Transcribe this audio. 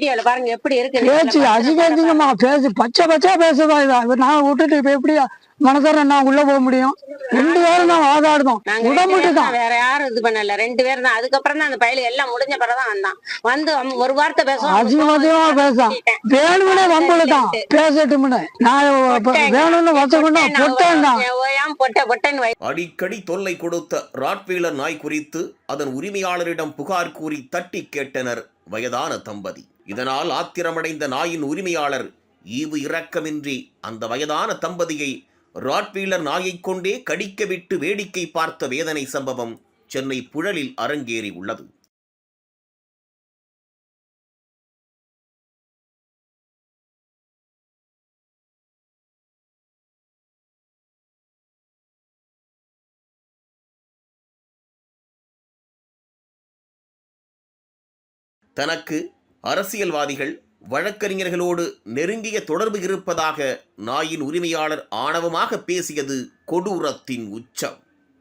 வீடியோல பாருங்க எப்படி இருக்கு. பேச்சு அதிகமா பேசு பச்சை பேசுதா இதா நான் விட்டுட்டு இப்ப எப்படி மனசார நான் உள்ள போக முடியும்? 2 பேரும் தான் வாதாடுதோம். உடம்புட்டுதான் வேற யாரும் இது பண்ணல. 2 பேரும் தான். அதுக்கப்புறம் தான் அந்த பயில எல்லாம் முடிஞ்ச பிறகுதான் வந்தான். வந்து ஒரு வார்த்தை பேசுவோம். அதிகமா பேசான். வேணும்னே வம்புதான் பேசட்டும்னு நான் வேணும்னு வச்சுக்கொண்டா பொட்டேன். அடிக்கடி தொல்லை கொடுத்த ராட்வீலர் நாய் குறித்து அதன் உரிமையாளரிடம் புகார் கூறி தட்டி கேட்டனர் வயதான தம்பதி. இதனால் ஆத்திரமடைந்த நாயின் உரிமையாளர் ஈவு இரக்கமின்றி அந்த வயதான தம்பதியை ராட்வீலர் நாயைக் கொண்டே கடிக்க விட்டு வேடிக்கை பார்த்த வேதனை சம்பவம் சென்னை புழலில் அரங்கேறி உள்ளது. தனக்கு அரசியல்வாதிகள் வழக்கறிஞர்களோடு நெருங்கிய தொடர்பு இருப்பதாக நாயின் உரிமையாளர் ஆணவமாக பேசியது கொடூரத்தின் உச்சம்.